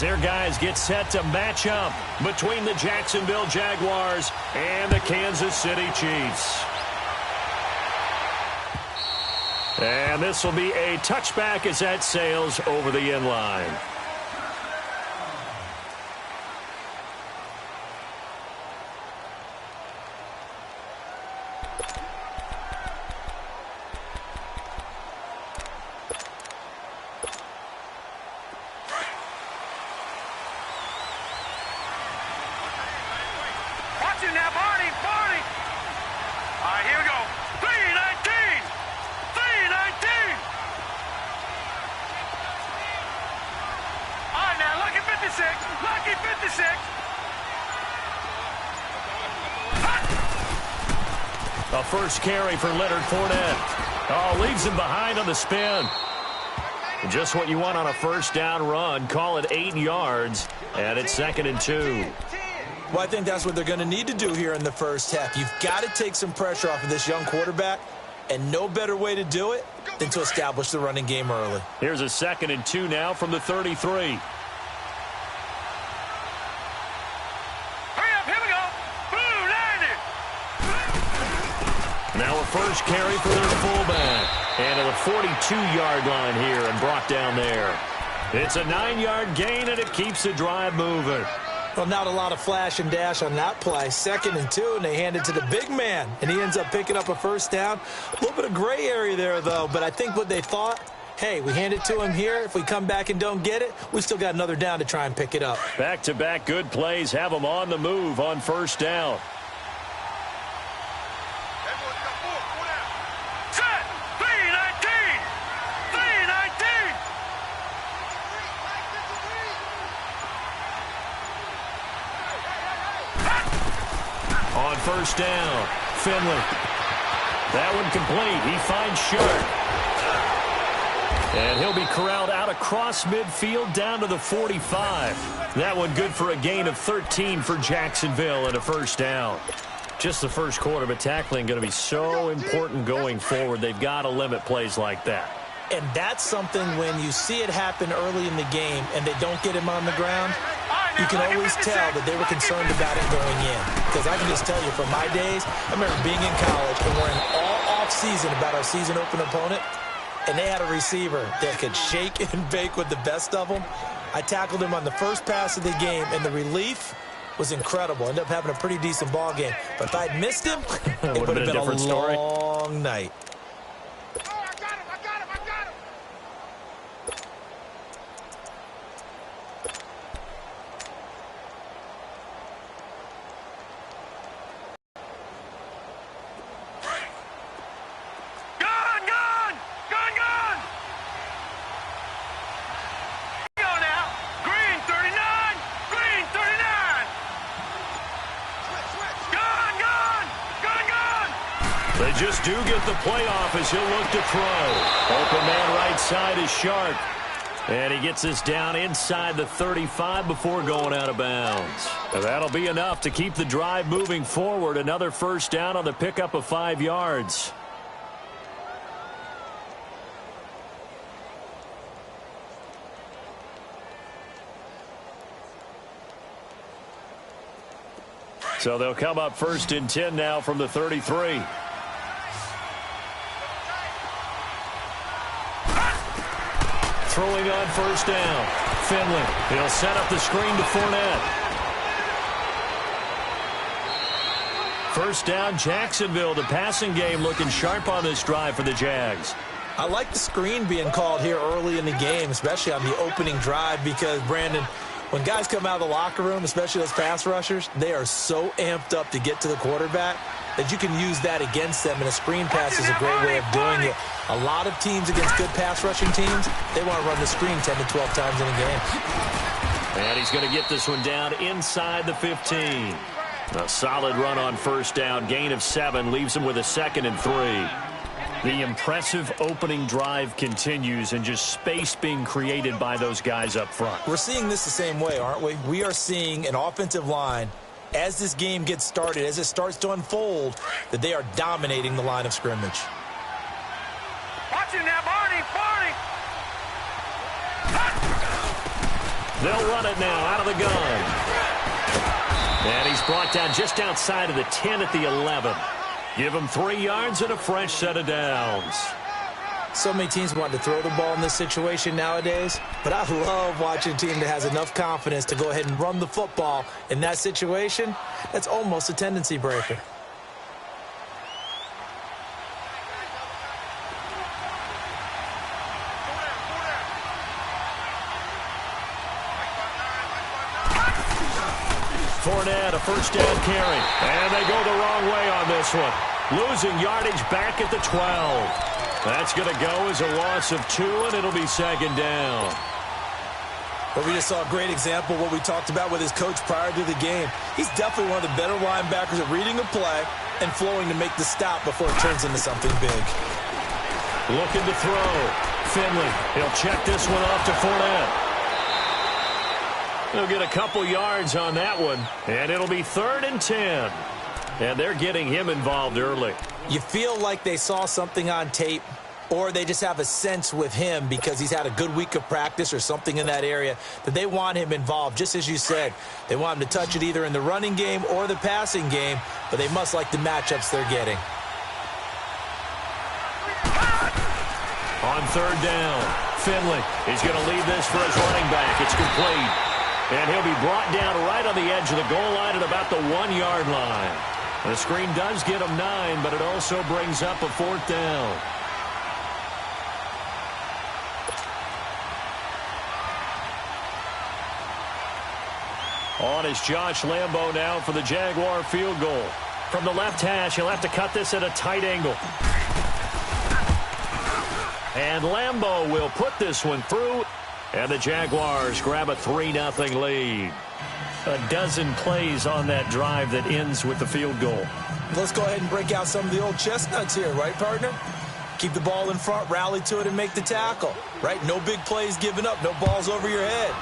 their guys get set to match up between the Jacksonville Jaguars and the Kansas City Chiefs. And this will be a touchback as that sails over the end line. A first carry for Leonard Fournette. Oh, leaves him behind on the spin. Just what you want on a first down run. Call it 8 yards, and it's 2nd and 2. Well, I think that's what they're going to need to do here in the first half. You've got to take some pressure off of this young quarterback, and no better way to do it than to establish the running game early. Here's a 2nd and 2 now from the 33. Now a first carry for their fullback. And at the 42-yard line here and brought down there. It's a 9-yard gain, and it keeps the drive moving. Well, not a lot of flash and dash on that play. 2nd and 2, and they hand it to the big man. And he ends up picking up a first down. A little bit of gray area there, though. But I think what they thought, hey, we hand it to him here. If we come back and don't get it, we still got another down to try and pick it up. Back-to-back good plays have them on the move on first down. On first down, Finley. That one complete. He finds Sharp. And he'll be corralled out across midfield down to the 45. That one good for a gain of 13 for Jacksonville and a first down. Just the first quarter, but tackling going to be so important going forward. They've got to limit plays like that. And that's something when you see it happen early in the game and they don't get him on the ground, you can always tell that they were concerned about it going in. Because I can just tell you, from my days, I remember being in college and worrying all off-season about our season open opponent, and they had a receiver that could shake and bake with the best of them. I tackled him on the first pass of the game, and the relief was incredible. Ended up having a pretty decent ball game. But if I'd missed him, it would have been a long night. They just do get the playoff as he'll look to throw. Open man right side is Sharp. And he gets this down inside the 35 before going out of bounds. That'll be enough to keep the drive moving forward. Another first down on the pickup of 5 yards. So they'll come up 1st and 10 now from the 33. Throwing on first down. Finley. He'll set up the screen to Fournette. First down, Jacksonville. The passing game looking sharp on this drive for the Jags. I like the screen being called here early in the game, especially on the opening drive, because, Brandon, when guys come out of the locker room, especially those pass rushers, they are so amped up to get to the quarterback that you can use that against them, and a screen pass is a great way of doing it. A lot of teams against good pass rushing teams, they want to run the screen 10 to 12 times in a game. And he's going to get this one down inside the 15. A solid run on first down. Gain of 7 leaves him with a 2nd and 3. The impressive opening drive continues, and just space being created by those guys up front. We're seeing this the same way, aren't we? We are seeing an offensive line, as this game gets started, as it starts to unfold, that they are dominating the line of scrimmage. Watch him now, Barney! They'll run it now out of the gun. And he's brought down just outside of the 10 at the 11. Give him 3 yards and a fresh set of downs. So many teams want to throw the ball in this situation nowadays, but I love watching a team that has enough confidence to go ahead and run the football in that situation. That's almost a tendency breaker. Fournette, a first down carry. And they go the wrong way on this one. Losing yardage back at the 12. That's going to go as a loss of 2, and it'll be second down. But we just saw a great example of what we talked about with his coach prior to the game. He's definitely one of the better linebackers at reading a play and flowing to make the stop before it turns into something big. Looking to throw. Finley, he'll check this one off to Fournette. He'll get a couple yards on that one, and it'll be 3rd and 10. And they're getting him involved early. You feel like they saw something on tape, or they just have a sense with him because he's had a good week of practice or something in that area that they want him involved. Just as you said, they want him to touch it either in the running game or the passing game, but they must like the matchups they're getting. On 3rd down, Finley is going to lead this for his running back. It's complete. And he'll be brought down right on the edge of the goal line at about the 1-yard line. The screen does get him 9, but it also brings up a 4th down. On is Josh Lambo now for the Jaguar field goal. From the left hash, he'll have to cut this at a tight angle. And Lambo will put this one through. And the Jaguars grab a 3-0 lead. A dozen plays on that drive that ends with the field goal. Let's go ahead and break out some of the old chestnuts here, right, partner? Keep the ball in front, rally to it, and make the tackle, right? No big plays given up, no balls over your head.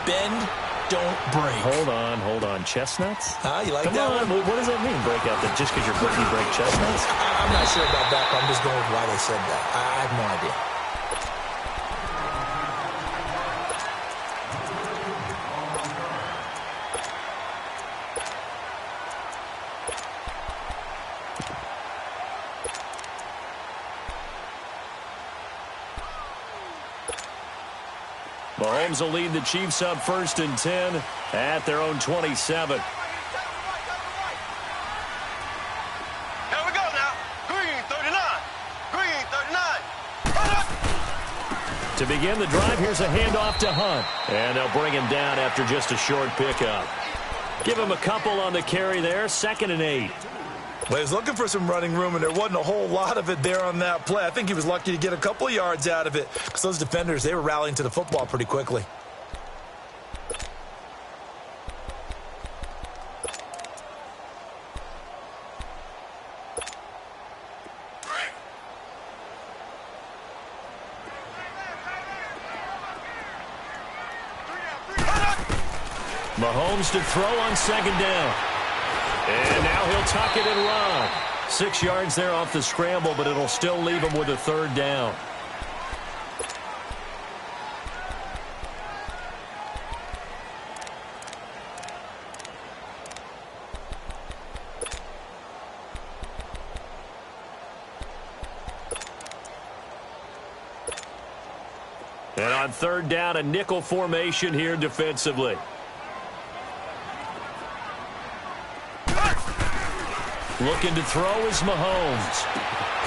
Bend, don't break. Hold on. Chestnuts? Huh? You like Come that on. one? What does that mean, break out? That just because you're Brittany break chestnuts? I'm not sure about that, but I'm just going with why they said that. I have no idea. Mahomes will lead the Chiefs up 1st and 10 at their own 27. Here we go now. Green 39. Green 39. To begin the drive, here's a handoff to Hunt. And they'll bring him down after just a short pickup. Give him a couple on the carry there, 2nd and 8. Well, he was looking for some running room, and there wasn't a whole lot of it there on that play. I think he was lucky to get a couple of yards out of it because those defenders, they were rallying to the football pretty quickly. Mahomes to throw on 2nd down. And now he'll tuck it and run. 6 yards there off the scramble, but it'll still leave him with a 3rd down. And on 3rd down, a nickel formation here defensively. Looking to throw is Mahomes.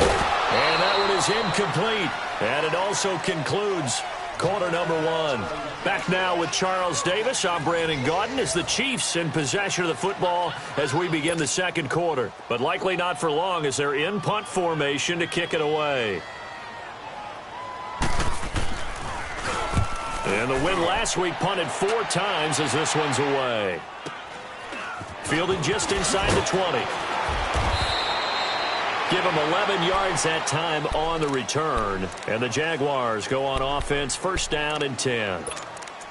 And that one is incomplete. And it also concludes quarter number 1. Back now with Charles Davis. I'm Brandon Gaudin as the Chiefs in possession of the football as we begin the 2nd quarter. But likely not for long as they're in punt formation to kick it away. And the win last week punted 4 times as this one's away. Fielded just inside the 20. Give him 11 yards that time on the return. And the Jaguars go on offense, 1st down and 10.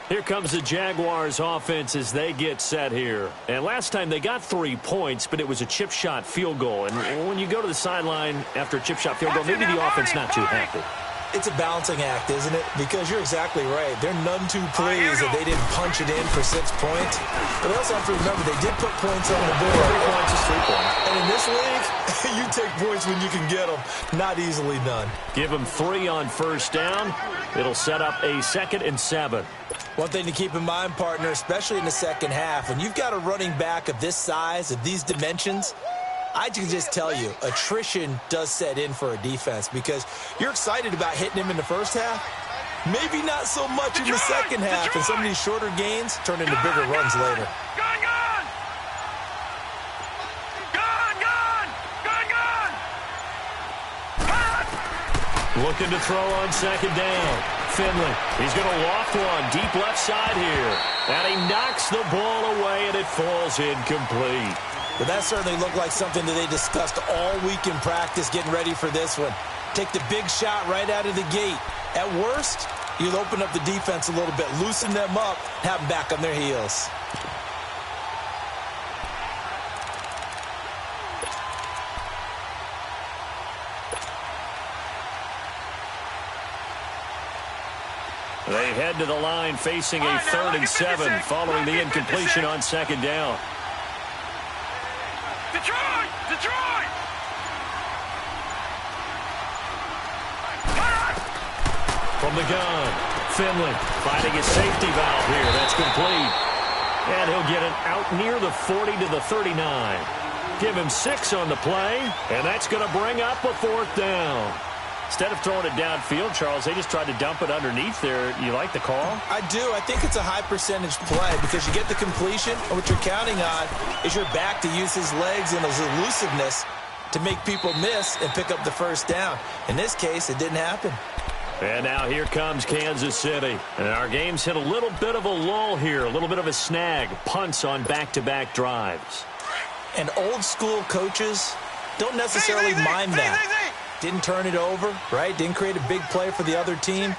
Here comes the Jaguars offense as they get set here. And last time they got 3 points, but it was a chip shot field goal. And when you go to the sideline after a chip shot field goal, maybe the offense not too happy. It's a balancing act, isn't it? Because you're exactly right. They're none too pleased that they didn't punch it in for 6 points. But they also have to remember they did put points on the board. 3 points is 3 points. And in this league, you take points when you can get them. Not easily done. Give them 3 on first down. It'll set up a 2nd and 7. One thing to keep in mind, partner, especially in the second half, when you've got a running back of this size, of these dimensions, I can just tell you, attrition does set in for a defense because you're excited about hitting him in the first half. Maybe not so much in the second half, and some of these shorter gains turn into bigger runs later. Looking to throw on 2nd down. Finley, he's going to loft one deep left side here. And he knocks the ball away, and it falls incomplete. But that certainly looked like something that they discussed all week in practice getting ready for this one. Take the big shot right out of the gate. At worst, you'll open up the defense a little bit, loosen them up, have them back on their heels. They head to the line facing a 3rd and 7 following the incompletion on 2nd down. Detroit! Detroit! From the gun, Finley finding his safety valve here. That's complete. And he'll get it out near the 40 to the 39. Give him 6 on the play, and that's going to bring up a 4th down. Instead of throwing it downfield, Charles, they just tried to dump it underneath there. You like the call? I do. I think it's a high-percentage play because you get the completion, and what you're counting on is your back to use his legs and his elusiveness to make people miss and pick up the first down. In this case, it didn't happen. And now here comes Kansas City. And our game's hit a little bit of a lull here, a little bit of a snag. Punts on back-to-back drives. And old-school coaches don't necessarily mind that. Didn't turn it over, right? Didn't create a big play for the other team.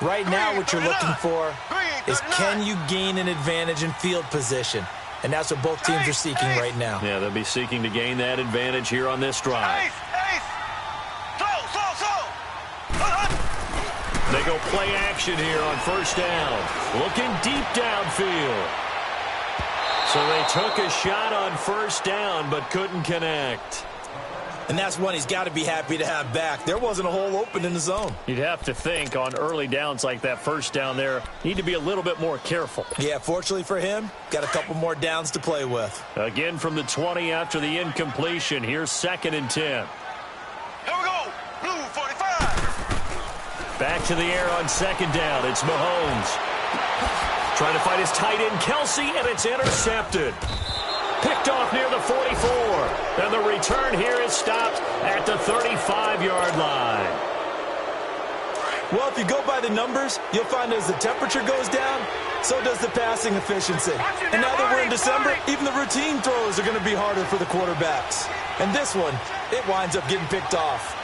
Right now what you're looking for is can you gain an advantage in field position? And that's what both teams are seeking right now. Yeah, they'll be seeking to gain that advantage here on this drive. They go play action here on first down. Looking deep downfield. So they took a shot on first down but couldn't connect. And that's one he's got to be happy to have back. There wasn't a hole open in the zone. You'd have to think on early downs like that first down there, need to be a little bit more careful. Yeah, fortunately for him, got a couple more downs to play with. Again from the 20 after the incompletion. Here's 2nd and 10. Here we go. Blue 45. Back to the air on 2nd down. It's Mahomes. Trying to fight his tight end, Kelsey, and it's intercepted. Picked off near the 44. And the return here is stopped at the 35-yard line. Well, if you go by the numbers, you'll find as the temperature goes down, so does the passing efficiency. And now that we're in December, even the routine throws are going to be harder for the quarterbacks. And this one, it winds up getting picked off.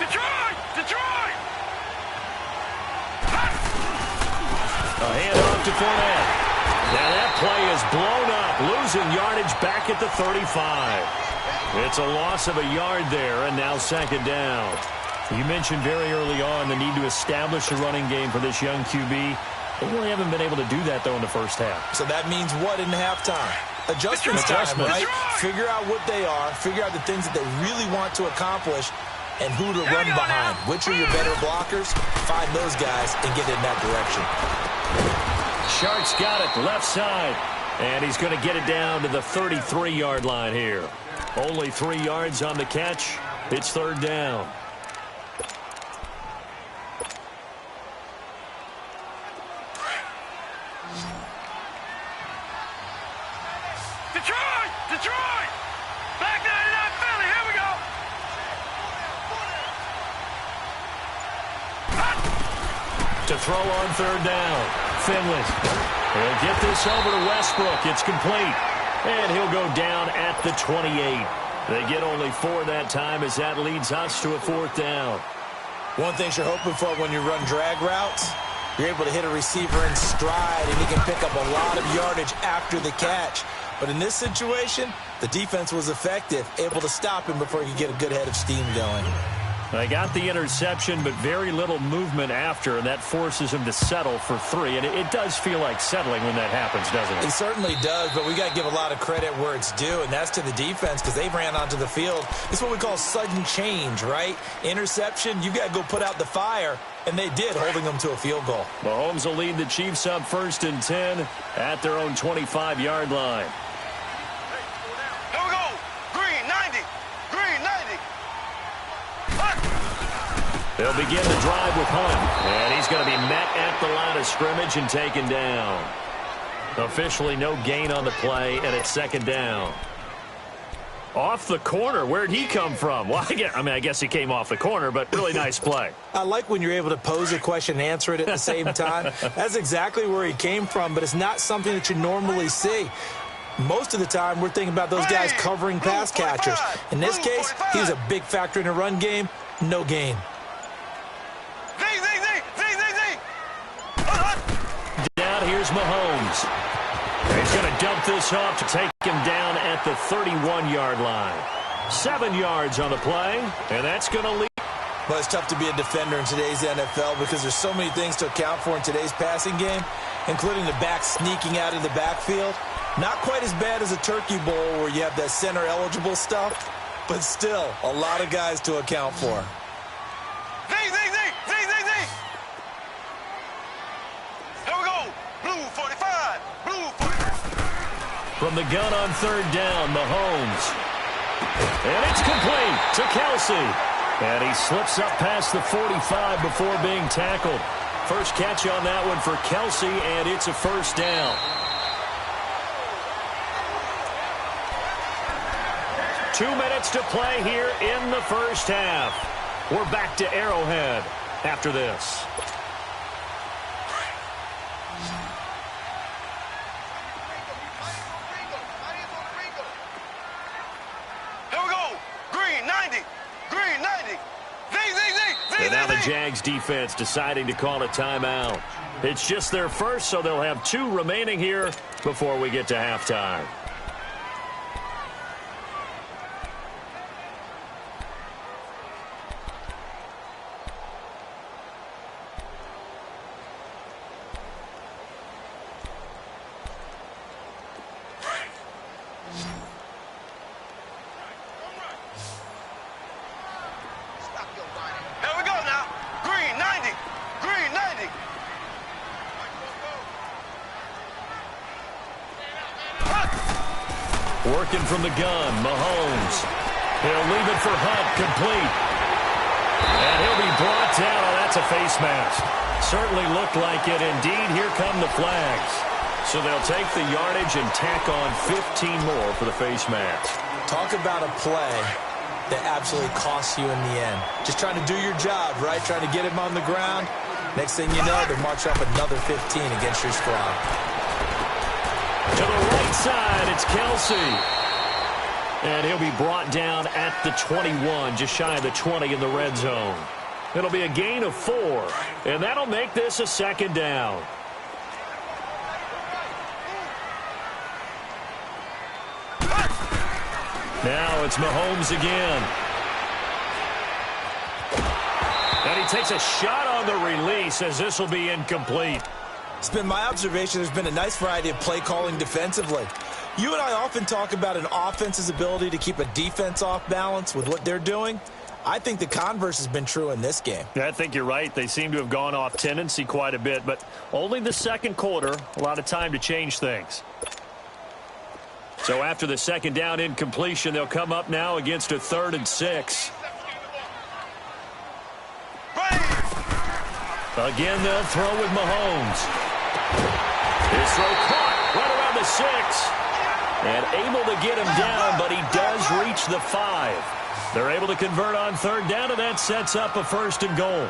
Detroit! Detroit! A handoff to Fournette. Now that play is blown up, losing yardage back at the 35. It's a loss of a yard there, and now 2nd down. You mentioned very early on the need to establish a running game for this young QB. They really haven't been able to do that, though, in the first half. So that means what in halftime? Adjustments time, right? Figure out what they are, figure out the things that they really want to accomplish, and who to run behind. Which are your better blockers? Find those guys and get in that direction. Shark's got it left side, and he's going to get it down to the 33-yard line here. Only 3 yards on the catch. It's 3rd down. Detroit! Detroit! Back 99 Philly, here we go! To throw on 3rd down. Finley. He'll get this over to Westbrook. It's complete. And he'll go down at the 28. They get only 4 that time as that leads us to a 4th down. One thing you're hoping for when you run drag routes, you're able to hit a receiver in stride, and he can pick up a lot of yardage after the catch. But in this situation, the defense was effective, able to stop him before he could get a good head of steam going. They got the interception, but very little movement after, and that forces him to settle for 3. And it does feel like settling when that happens, doesn't it? It certainly does, but we got to give a lot of credit where it's due, and that's to the defense because they ran onto the field. It's what we call sudden change, right? Interception, you got to go put out the fire, and they did, holding them to a field goal. Mahomes will lead the Chiefs up 1st and 10 at their own 25-yard line. Here we go. Green 90. Green 90. They'll begin the drive with Hunt, and he's going to be met at the line of scrimmage and taken down. Officially no gain on the play, and it's 2nd down. Off the corner. Where'd he come from? Well, I guess he came off the corner, but really nice play. I like when you're able to pose a question and answer it at the same time. That's exactly where he came from, but it's not something that you normally see. Most of the time, we're thinking about those guys covering pass catchers. In this case, he's a big factor in a run game. No gain. Down, here's Mahomes. He's going to dump this off to take him down at the 31-yard line. 7 yards on the play, and that's going to lead. Well, it's tough to be a defender in today's NFL because there's so many things to account for in today's passing game, including the back sneaking out of the backfield. Not quite as bad as a turkey bowl where you have that center-eligible stuff, but still a lot of guys to account for. From the gun on 3rd down, Mahomes. And it's complete to Kelsey. And he slips up past the 45 before being tackled. First catch on that one for Kelsey, and it's a 1st down. Two minutes to play here in the first half. We're back to Arrowhead after this. And now the Jags defense deciding to call a timeout. It's just their first, so they'll have 2 remaining here before we get to halftime. Working from the gun, Mahomes. He'll leave it for Hunt, complete. And he'll be brought down. Oh, that's a face mask. Certainly looked like it. Indeed, here come the flags. So they'll take the yardage and tack on 15 more for the face mask. Talk about a play that absolutely costs you in the end. Just trying to do your job, right? Trying to get him on the ground. Next thing you know, they march up another 15 against your squad. To the right side, it's Kelsey. And he'll be brought down at the 21, just shy of the 20 in the red zone. It'll be a gain of 4, and that'll make this a 2nd down. Now it's Mahomes again. And he takes a shot on the release as this will be incomplete. It's been my observation there's been a nice variety of play calling defensively. You and I often talk about an offense's ability to keep a defense off balance with what they're doing. I think the converse has been true in this game. Yeah, I think you're right. They seem to have gone off tendency quite a bit, but only the 2nd quarter, a lot of time to change things. So after the 2nd down incompletion, they'll come up now against a 3rd and 6. Again, they'll throw with Mahomes. His throw caught right around the 6. And able to get him down, but he does reach the 5. They're able to convert on 3rd down, and that sets up a 1st and goal.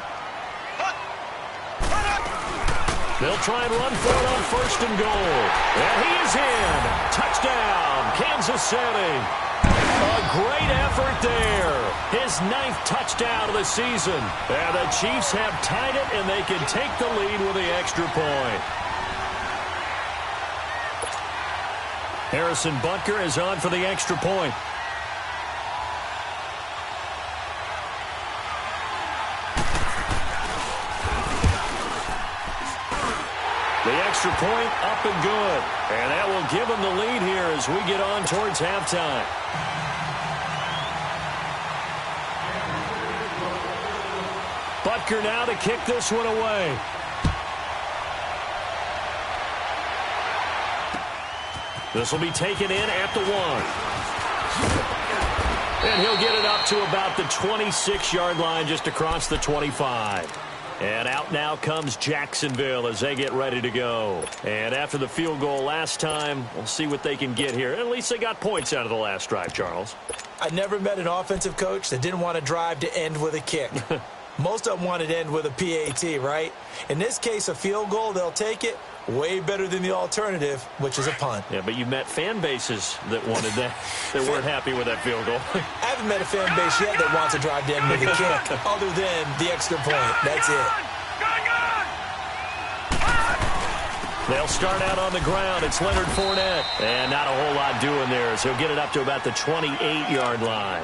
They'll try and run for it on 1st and goal. And he is in. Touchdown, Kansas City. A great effort there. His 9th touchdown of the season. And the Chiefs have tied it, and they can take the lead with the extra point. Harrison Butker is on for the extra point. The extra point up and good. And that will give them the lead here as we get on towards halftime. Butker now to kick this one away. This will be taken in at the 1. And he'll get it up to about the 26-yard line, just across the 25. And out now comes Jacksonville as they get ready to go. And after the field goal last time, we'll see what they can get here. At least they got points out of the last drive, Charles. I never met an offensive coach that didn't want to drive to end with a kick. Most of them want to end with a PAT, right? In this case, a field goal, they'll take it. Way better than the alternative, which is a punt. Yeah, but you met fan bases that wanted that, that weren't happy with that field goal. I haven't met a fan base yet that wants to drive to end with a kick, other than the extra point. That's it. They'll start out on the ground. It's Leonard Fournette. And not a whole lot doing there, so he'll get it up to about the 28-yard line.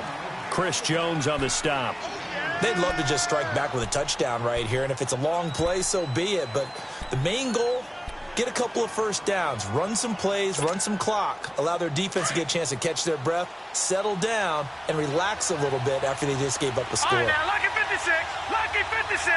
Chris Jones on the stop. They'd love to just strike back with a touchdown right here, and if it's a long play, so be it. But the main goal, get a couple of first downs, run some plays, run some clock, allow their defense to get a chance to catch their breath, settle down, and relax a little bit after they just gave up a score. All right, now, lucky 56, lucky 56.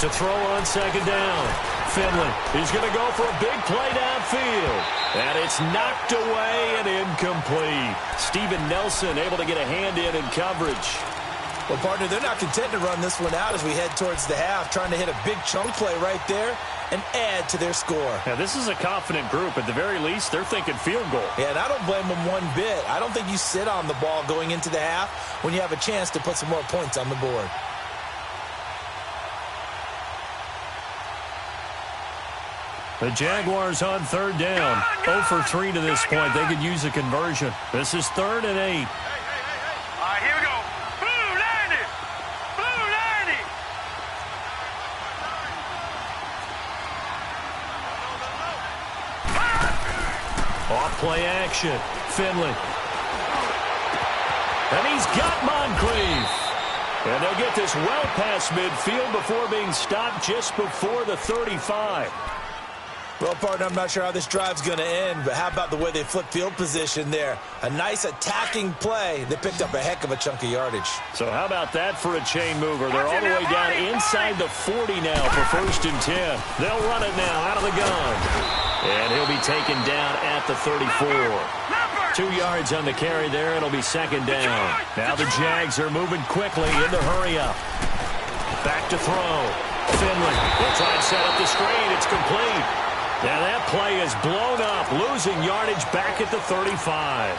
To throw on second down. Finley is going to go for a big play downfield. And it's knocked away and incomplete. Steven Nelson able to get a hand in coverage. Well, partner, they're not content to run this one out as we head towards the half, trying to hit a big chunk play right there and add to their score. Now, this is a confident group. At the very least, they're thinking field goal. Yeah, and I don't blame them one bit. I don't think you sit on the ball going into the half when you have a chance to put some more points on the board. The Jaguars on third down. 0 for 3 to this point. They could use a conversion. This is 3rd and 8. All right, here we go. Blue 90. Blue 90. Off play action. Finley. And he's got Moncrief. And they'll get this well past midfield before being stopped just before the 35. Well, partner, I'm not sure how this drive's going to end, but how about the way they flip field position there? A nice attacking play. They picked up a heck of a chunk of yardage. So how about that for a chain mover? They're all the way down inside the 40 now for 1st and 10. They'll run it now out of the gun. And he'll be taken down at the 34. 2 yards on the carry there. It'll be 2nd down. Now the Jags are moving quickly in the hurry up. Back to throw. Finley will try and set up the screen. It's complete. Now that play is blown up, losing yardage back at the 35.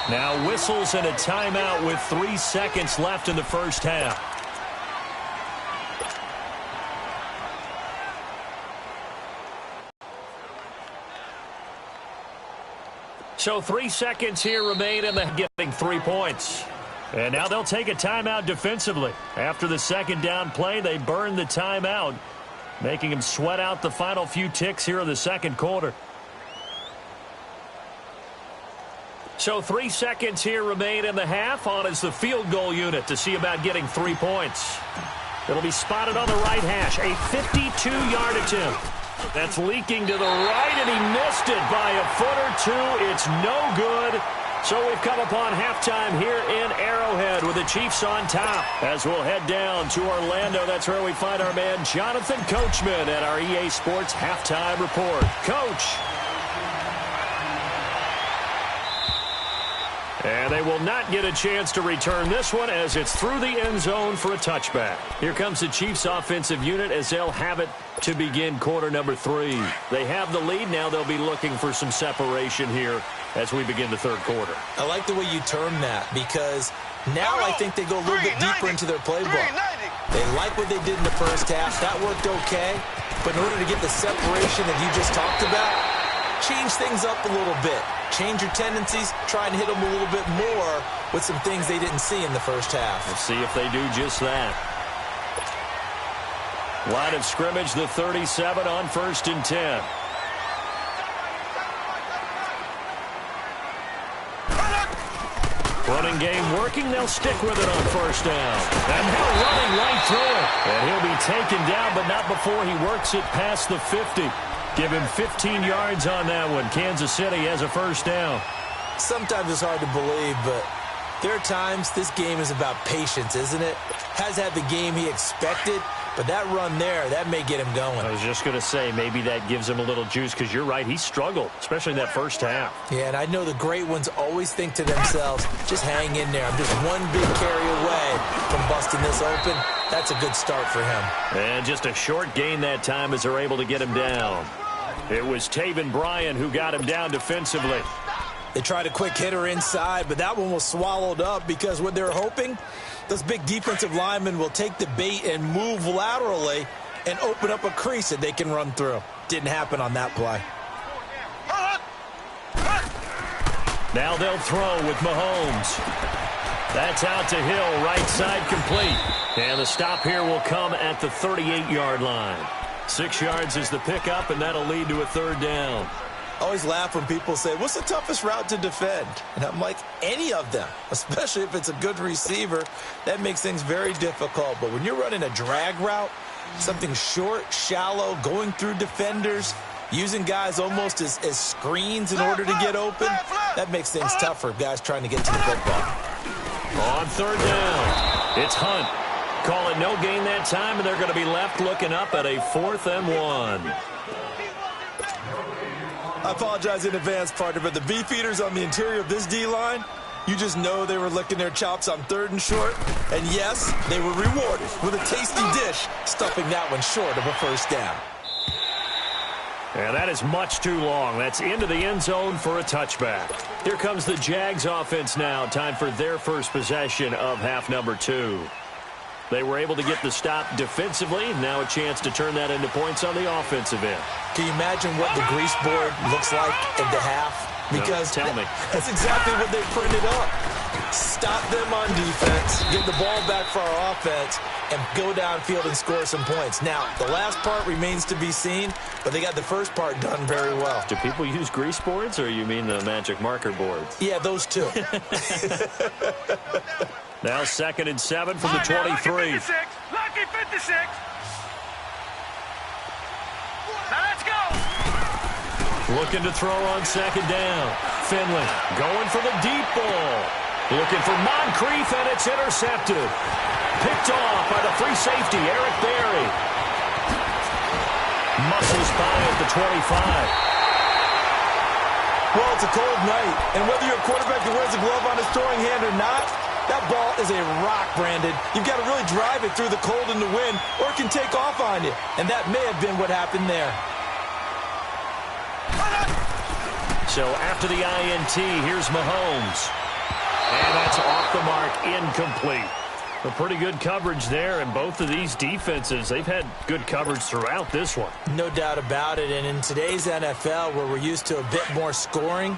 Now whistles and a timeout with 3 seconds left in the first half. So 3 seconds here remain, and they're getting 3 points. And now they'll take a timeout defensively. After the second down play, they burn the timeout, making him sweat out the final few ticks here in the second quarter. So 3 seconds here remain in the half. On is the field goal unit to see about getting 3 points. It'll be spotted on the right hash. A 52-yard attempt. That's leaking to the right, and he missed it by a foot or two. It's no good. So we've come upon halftime here in Arrowhead with the Chiefs on top. As we'll head down to Orlando, that's where we find our man Jonathan Coachman at our EA Sports Halftime Report. Coach. And they will not get a chance to return this one as it's through the end zone for a touchback. Here comes the Chiefs offensive unit as they'll have it to begin quarter number 3. They have the lead. Now they'll be looking for some separation here as we begin the third quarter. I like the way you term that, because now I think they go a little bit deeper into their playbook. They like what they did in the first half. That worked okay. But in order to get the separation that you just talked about, change things up a little bit. Change your tendencies, try and hit them a little bit more with some things they didn't see in the first half. Let's see if they do just that. Line of scrimmage, the 37 on 1st and 10. Running game working. They'll stick with it on 1st down. And now running right through it. And he'll be taken down, but not before he works it past the 50. Give him 15 yards on that one. Kansas City has a 1st down. Sometimes it's hard to believe, but there are times this game is about patience, isn't it? Has had the game he expected, but that run there, that may get him going. I was just going to say, maybe that gives him a little juice, because you're right, he struggled, especially in that first half. Yeah, and I know the great ones always think to themselves, just hang in there. I'm just one big carry away from busting this open. That's a good start for him. And just a short gain that time as they're able to get him down. It was Taven Bryan who got him down defensively. They tried a quick hitter inside, but that one was swallowed up because what they're hoping, those big defensive linemen will take the bait and move laterally and open up a crease that they can run through. Didn't happen on that play. Now they'll throw with Mahomes. That's out to Hill, right side complete. And the stop here will come at the 38-yard line. 6 yards is the pickup, and that'll lead to a 3rd down. I always laugh when people say, what's the toughest route to defend? And I'm like, any of them, especially if it's a good receiver. That makes things very difficult. But when you're running a drag route, something short, shallow, going through defenders, using guys almost as screens in order to get open, that makes things tougher, guys trying to get to the football. On 3rd down, it's Hunt. Call it no gain that time, and they're going to be left looking up at a 4th and 1. I apologize in advance, partner, but the beef eaters on the interior of this D-line, you just know they were licking their chops on 3rd and short. And yes, they were rewarded with a tasty dish, stuffing that one short of a 1st down. And that is much too long. That's into the end zone for a touchback. Here comes the Jags offense now. Time for their first possession of half number 2. They were able to get the stop defensively. Now a chance to turn that into points on the offensive end. Can you imagine what the grease board looks like at the half? Because no, tell me. That's exactly what they printed up. Stop them on defense, get the ball back for our offense, and go downfield and score some points. Now, the last part remains to be seen, but they got the first part done very well. Do people use grease boards, or you mean the magic marker boards? Yeah, those two. Now 2nd and 7 from the 23. Lucky 56. Lucky 56. Now let's go. Looking to throw on 2nd down. Finley going for the deep ball. Looking for Moncrief, and it's intercepted. Picked off by the free safety, Eric Berry. Muscles by at the 25. Well, it's a cold night, and whether you're a quarterback that wears a glove on his throwing hand or not, that ball is a rock, Brandon. You've got to really drive it through the cold and the wind, or it can take off on you. And that may have been what happened there. So after the INT, here's Mahomes. And that's off the mark, incomplete. A pretty good coverage there, and both of these defenses, they've had good coverage throughout this one. No doubt about it, and in today's NFL, where we're used to a bit more scoring,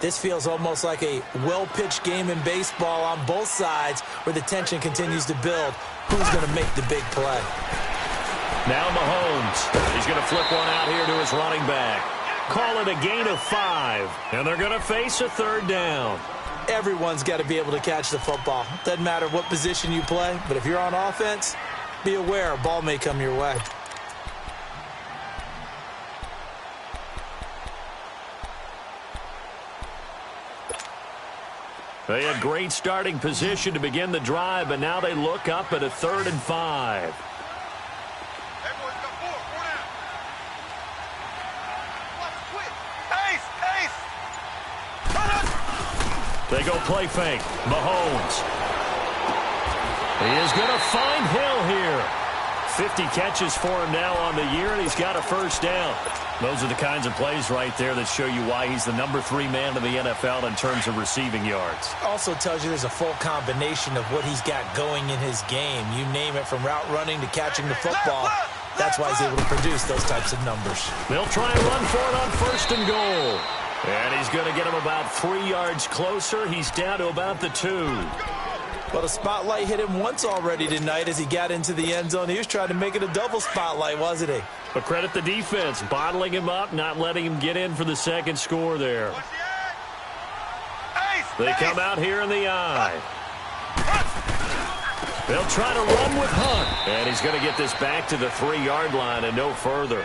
this feels almost like a well-pitched game in baseball on both sides where the tension continues to build. Who's going to make the big play? Now Mahomes. He's going to flip one out here to his running back. Call it a gain of 5, and they're going to face a 3rd down. Everyone's got to be able to catch the football. Doesn't matter what position you play, but if you're on offense, be aware a ball may come your way. They had great starting position to begin the drive, but now they look up at a 3rd and 5. Hey, boys, got 4 down. Watch it quick. Ace, ace. They go play fake. Mahomes. He is going to find Hill here. 50 catches for him now on the year, and he's got a 1st down. Those are the kinds of plays right there that show you why he's the number 3 man in the NFL in terms of receiving yards. Also tells you there's a full combination of what he's got going in his game. You name it, from route running to catching the football. That's why he's able to produce those types of numbers. They'll try and run for it on 1st and goal. And he's going to get him about 3 yards closer. He's down to about the 2. Well, the spotlight hit him once already tonight as he got into the end zone. He was trying to make it a double spotlight, wasn't he? But credit the defense, bottling him up, not letting him get in for the second score there. They come out here in the eye. They'll try to run with Hunt. And he's going to get this back to the 3-yard line and no further.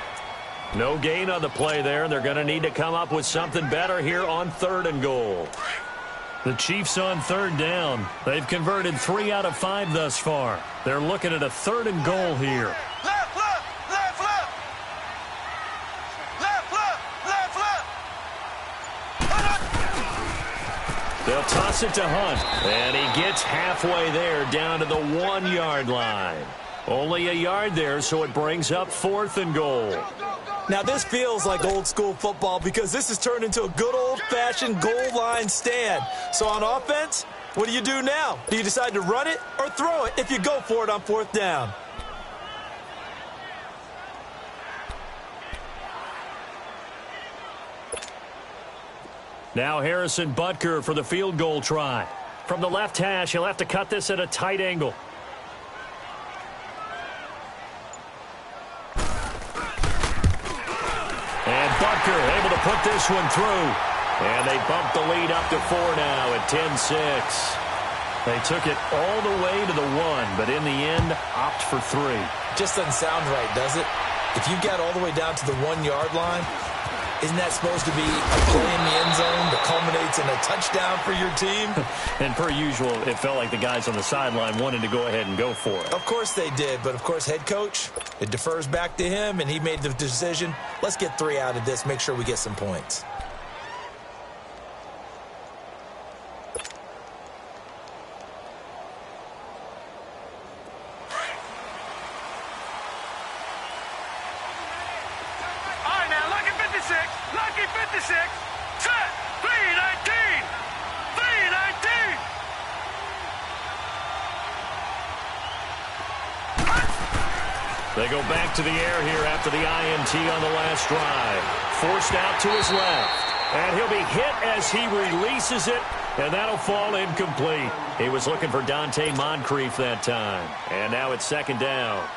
No gain on the play there, and they're going to need to come up with something better here on 3rd and goal. The Chiefs on 3rd down. They've converted 3 out of 5 thus far. They're looking at a 3rd and goal here. Left, left, left, left. Left, left, left, left. They'll toss it to Hunt, and he gets halfway there down to the 1-yard line. Only a yard there, so it brings up 4th and goal. Now, this feels like old-school football because this has turned into a good old-fashioned goal line stand. So on offense, what do you do now? Do you decide to run it or throw it if you go for it on 4th down? Now Harrison Butker for the field goal try. From the left hash, he'll have to cut this at a tight angle. And Butker able to put this one through. And they bump the lead up to 4 now at 10-6. They took it all the way to the 1, but in the end, opt for 3. Just doesn't sound right, does it? If you got all the way down to the 1-yard line, isn't that supposed to be a play in the end zone that culminates in a touchdown for your team? And per usual, it felt like the guys on the sideline wanted to go ahead and go for it. Of course they did, but of course head coach, it defers back to him, and he made the decision, let's get 3 out of this, make sure we get some points. Lucky 56, set, 319, 319. They go back to the air here after the INT on the last drive. Forced out to his left. And he'll be hit as he releases it, and that'll fall incomplete. He was looking for Dante Moncrief that time. And now it's 2nd down.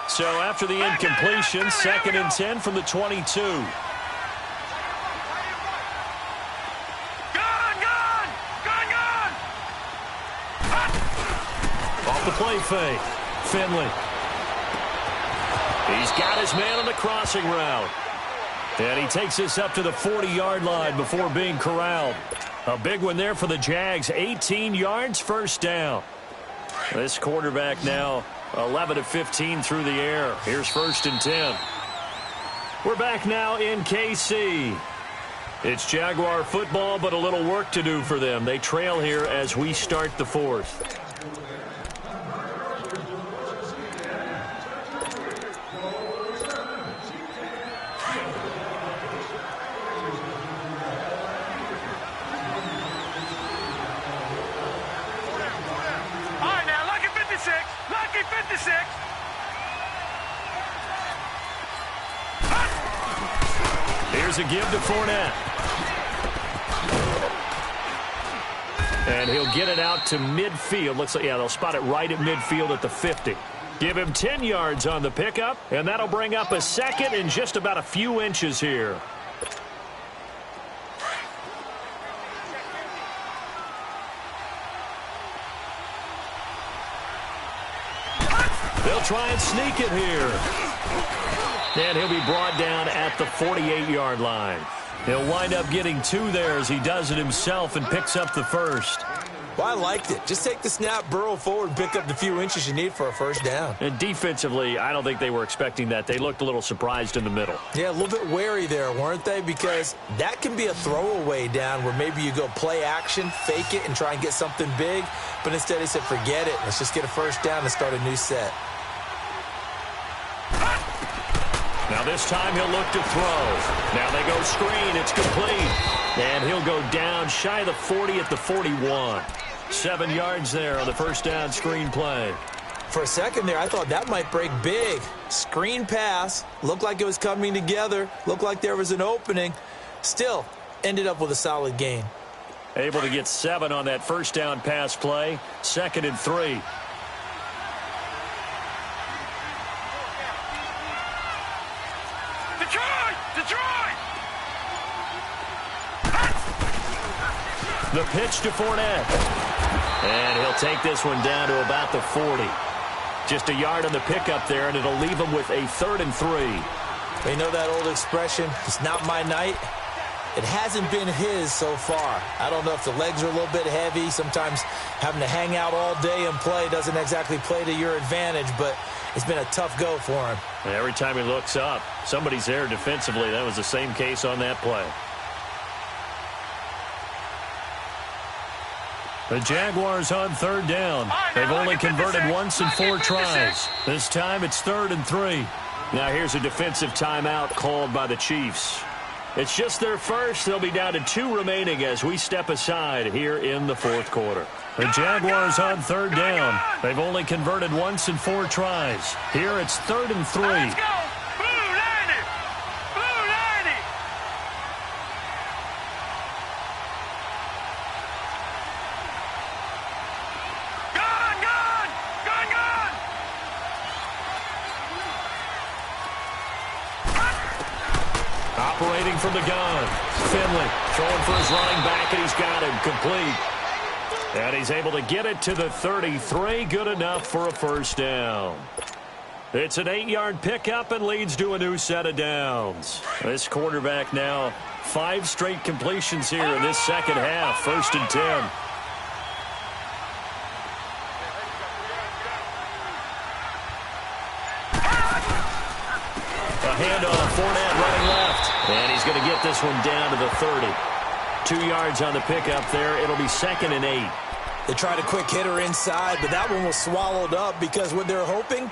So after the incompletion, 2nd and 10 from the 22. Off the play fake. Finley. He's got his man on the crossing route. And he takes this up to the 40-yard line before being corralled. A big one there for the Jags. 18 yards, 1st down. This quarterback now 11 of 15 through the air. Here's 1st and 10. We're back now in KC. It's Jaguar football, but a little work to do for them. They trail here as we start the 4th. Lucky 56. Here's a give to Fournette. And he'll get it out to midfield. Looks like, yeah, they'll spot it right at midfield at the 50. Give him 10 yards on the pickup, and that'll bring up a 2nd and just about a few inches here. They'll try and sneak it here. And he'll be brought down at the 48-yard line. He'll wind up getting 2 there as he does it himself and picks up the 1st. Well, I liked it. Just take the snap, burrow forward, and pick up the few inches you need for a 1st down. And defensively, I don't think they were expecting that. They looked a little surprised in the middle. Yeah, a little bit wary there, weren't they? Because that can be a throwaway down where maybe you go play action, fake it, and try and get something big. But instead he said, forget it. Let's just get a 1st down and start a new set. Now this time he'll look to throw. Now they go screen. It's complete. And he'll go down shy of the 40 at the 41. 7 yards there on the 1st down screen play. For a second there, I thought that might break big. Screen pass. Looked like it was coming together. Looked like there was an opening. Still, ended up with a solid gain. Able to get 7 on that first down pass play. 2nd and 3. Detroit! The pitch to Fournette. And he'll take this one down to about the 40. Just a yard on the pickup there, and it'll leave him with a 3rd and 3. You know that old expression, it's not my night? It hasn't been his so far. I don't know if the legs are a little bit heavy. Sometimes having to hang out all day and play doesn't exactly play to your advantage, but it's been a tough go for him. And every time he looks up, somebody's there defensively. That was the same case on that play. The Jaguars on 3rd down. They've only converted once in 4 tries. This time it's 3rd and 3. Now here's a defensive timeout called by the Chiefs. It's just their first. They'll be down to 2 remaining as we step aside here in the 4th quarter. The Jaguars on 3rd down. They've only converted once in 4 tries. Here it's 3rd and 3. Let's go! Blue 90! Blue 90! Gun! Gun! Gun! Gun! Operating from the gun. Finley throwing for his running back, and he's got him complete. And he's able to get it to the 33. Good enough for a first down. It's an 8-yard pickup and leads to a new set of downs. This quarterback now 5 straight completions here in this second half. 1st and 10. A handoff, Fournette running left. And he's going to get this one down to the 30. 2 yards on the pickup there. It'll be 2nd and 8. They tried a quick hitter inside, but that one was swallowed up because what they're hoping,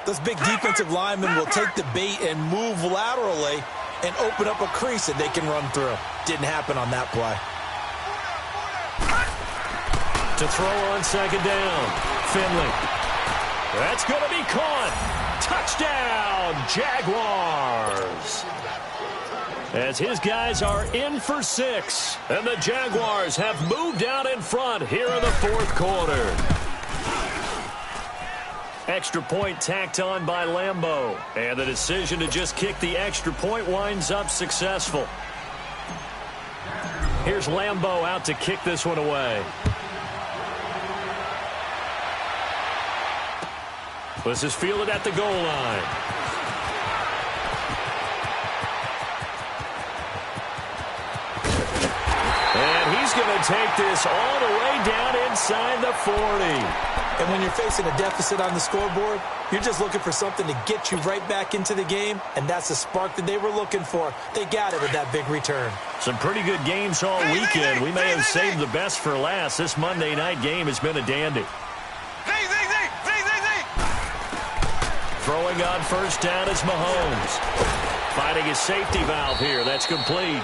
those big defensive linemen will take the bait and move laterally and open up a crease that they can run through. Didn't happen on that play. To throw on 2nd down, Finley. That's going to be caught. Touchdown, Jaguars. As his guys are in for 6. And the Jaguars have moved out in front here in the 4th quarter. Extra point tacked on by Lambeau. And the decision to just kick the extra point winds up successful. Here's Lambeau out to kick this one away. This is fielded at the goal line. And he's going to take this all the way down inside the 40. And when you're facing a deficit on the scoreboard, you're just looking for something to get you right back into the game, and that's the spark that they were looking for. They got it with that big return. Some pretty good games all weekend. We may have saved the best for last. This Monday night game has been a dandy. Throwing on 1st down is Mahomes. Finding his safety valve here. That's complete.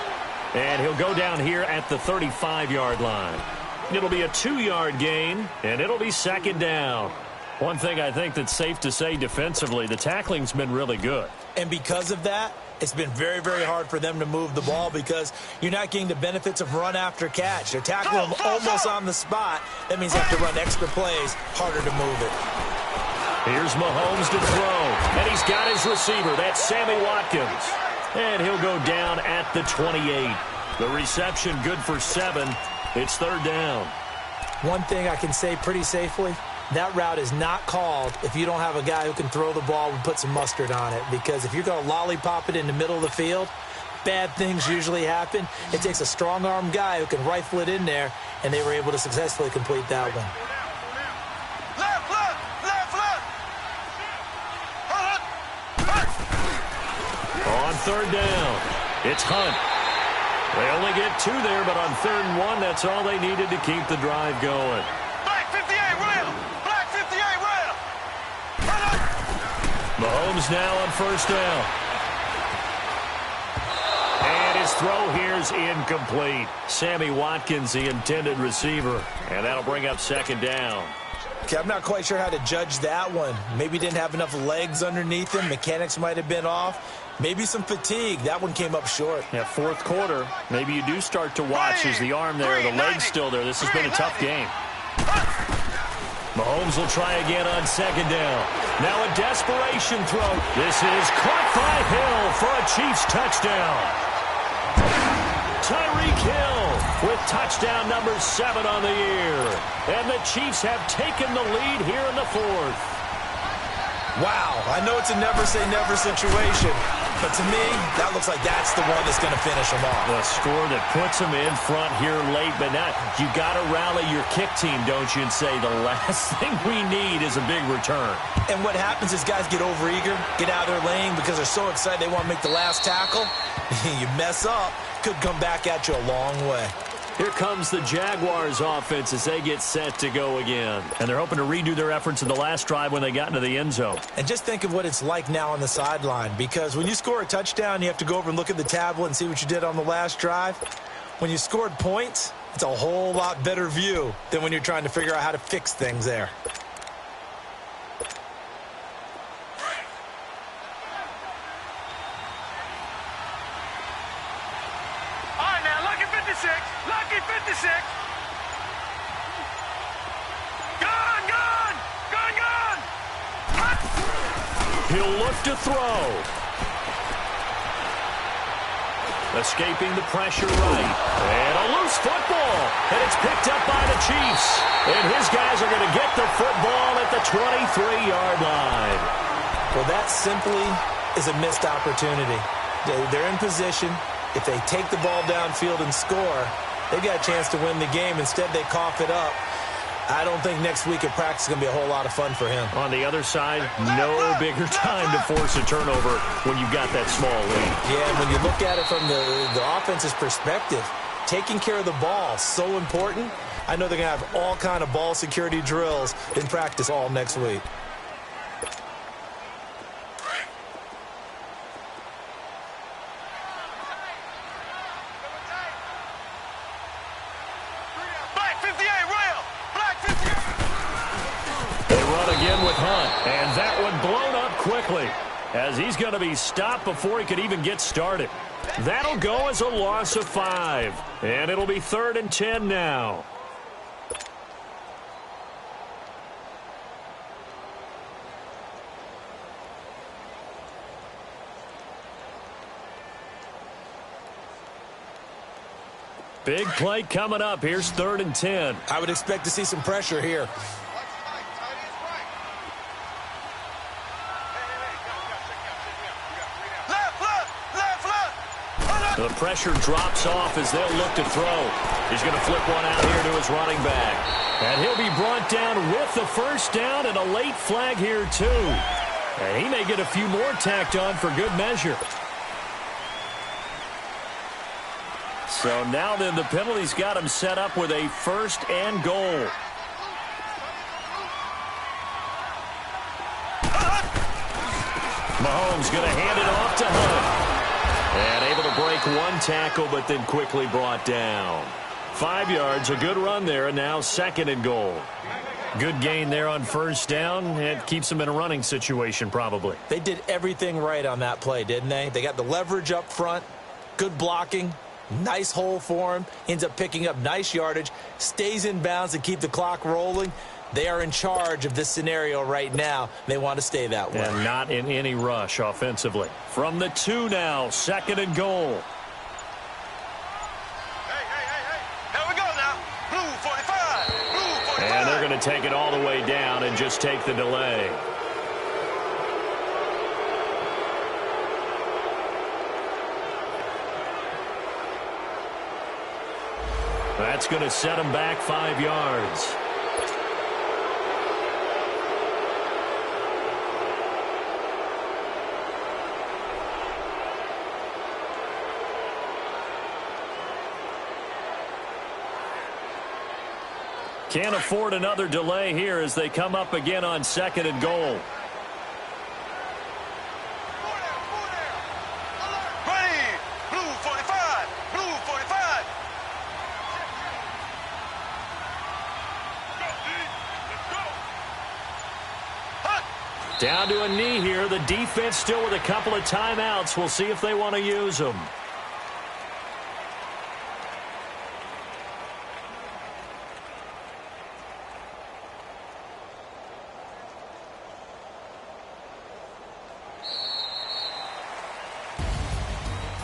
And he'll go down here at the 35-yard line. It'll be a 2-yard gain, and it'll be 2nd down. One thing I think that's safe to say defensively, the tackling's been really good. And because of that, it's been very, very hard for them to move the ball because you're not getting the benefits of run after catch. They're tackling them almost on the spot. That means they have to run extra plays, harder to move it. Here's Mahomes to throw, and he's got his receiver. That's Sammy Watkins. And he'll go down at the 28. The reception good for 7. It's 3rd down. One thing I can say pretty safely, that route is not called if you don't have a guy who can throw the ball and put some mustard on it. Because if you're going to lollipop it in the middle of the field, bad things usually happen. It takes a strong-arm guy who can rifle it in there, and they were able to successfully complete that one. On 3rd down, it's Hunt. They only get 2 there, but on 3rd and 1, that's all they needed to keep the drive going. Black 58, rail! Black 58, rail! Mahomes now on 1st down. And his throw here's incomplete. Sammy Watkins, the intended receiver. And that'll bring up 2nd down. Okay, I'm not quite sure how to judge that one. Maybe didn't have enough legs underneath him. Mechanics might have been off. Maybe some fatigue. That one came up short. Yeah, fourth quarter. Maybe you do start to watch as the arm there, the leg's still there. This has been a tough game. Mahomes will try again on second down. Now a desperation throw. This is caught by Hill for a Chiefs touchdown. Tyreek Hill with touchdown number 7 on the year. And the Chiefs have taken the lead here in the fourth. Wow, I know it's a never-say-never situation, but to me, that looks like that's the one that's going to finish them off. The score that puts them in front here late, but now you got to rally your kick team, don't you, and say the last thing we need is a big return. And what happens is guys get overeager, get out of their lane because they're so excited they want to make the last tackle. You mess up, could come back at you a long way. Here comes the Jaguars offense as they get set to go again. And they're hoping to redo their efforts in the last drive when they got into the end zone. And just think of what it's like now on the sideline, because when you score a touchdown, you have to go over and look at the tablet and see what you did on the last drive. When you scored points, it's a whole lot better view than when you're trying to figure out how to fix things there. Lucky 56. Gone. He'll look to throw. Escaping the pressure right. And a loose football. And it's picked up by the Chiefs. And his guys are going to get the football at the 23-yard line. Well, that simply is a missed opportunity. They're in position. If they take the ball downfield and score, they've got a chance to win the game. Instead, they cough it up. I don't think next week at practice is going to be a whole lot of fun for him. On the other side, no bigger time to force a turnover when you've got that small lead. Yeah, and when you look at it from the offense's perspective, taking care of the ball, so important. I know they're going to have all kind of ball security drills in practice all next week. With Hunt, and that one blown up quickly as he's going to be stopped before he could even get started. That'll go as a loss of 5, and it'll be 3rd and 10 now. Big play coming up. Here's 3rd and 10. I would expect to see some pressure here. The pressure drops off as they'll look to throw. He's going to flip one out here to his running back. And he'll be brought down with the first down and a late flag here too. And he may get a few more tacked on for good measure. So now then the penalty's got him set up with a 1st and goal. Mahomes going to hand it off to Hunt. And able to break one tackle, but then quickly brought down. 5 yards, a good run there, and now 2nd and goal. Good gain there on 1st down. It keeps them in a running situation, probably. They did everything right on that play, didn't they? They got the leverage up front, good blocking, nice hole for him, ends up picking up nice yardage, stays in bounds to keep the clock rolling. They are in charge of this scenario right now. They want to stay that way. And not in any rush offensively. From the 2 now, 2nd and goal. Hey. Here we go now. Blue 45. Blue 45. And they're going to take it all the way down and just take the delay. That's going to set them back 5 yards. Can't afford another delay here as they come up again on 2nd and goal. Ready. Blue 45. Blue 45. Down to a knee here. The defense still with a couple of timeouts. We'll see if they want to use them.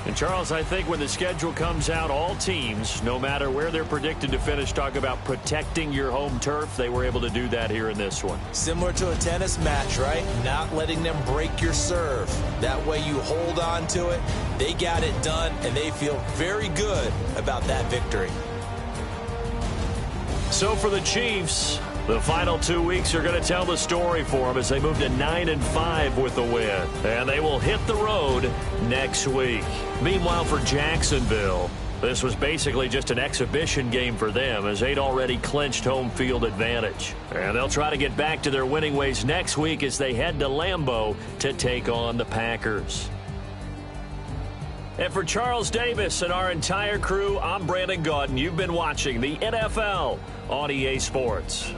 And Charles, I think when the schedule comes out, all teams, no matter where they're predicted to finish, talk about protecting your home turf. They were able to do that here in this one. Similar to a tennis match, right? Not letting them break your serve. That way you hold on to it. They got it done, and they feel very good about that victory. So for the Chiefs, the final 2 weeks are going to tell the story for them as they move to 9-5 with the win. And they will hit the road next week. Meanwhile, for Jacksonville, this was basically just an exhibition game for them as they'd already clinched home field advantage. And they'll try to get back to their winning ways next week as they head to Lambeau to take on the Packers. And for Charles Davis and our entire crew, I'm Brandon Gaudin. You've been watching the NFL on EA Sports.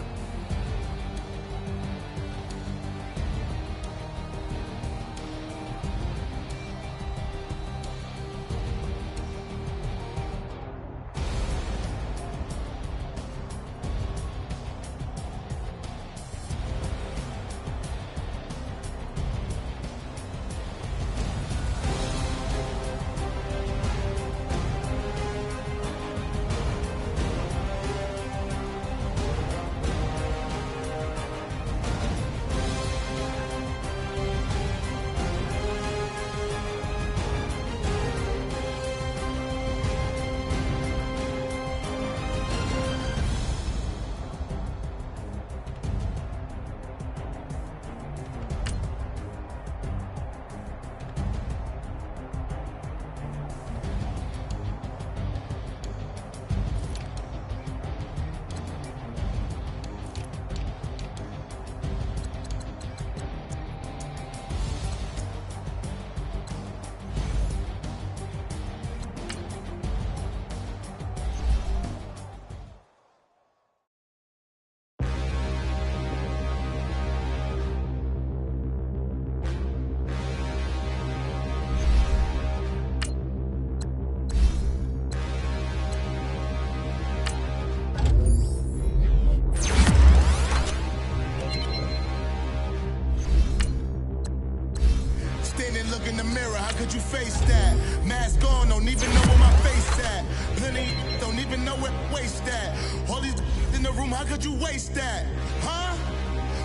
Look in the mirror, how could you face that? Mask on, don't even know where my face at. Plenty don't even know where waste that. All these in the room, how could you waste that? Huh?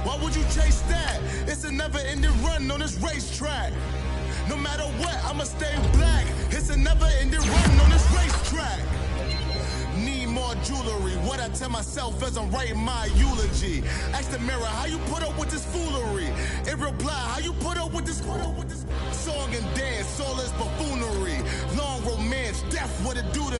Why would you chase that? It's a never-ending run on this racetrack. No matter what, I'ma stay black. It's a never-ending run on this racetrack. Need more jewelry. What I tell myself as I'm writing my eulogy. Ask the mirror, how you put up with this foolery? It reply, how you put up with this song and dance, all this buffoonery. Long romance, death, what it do to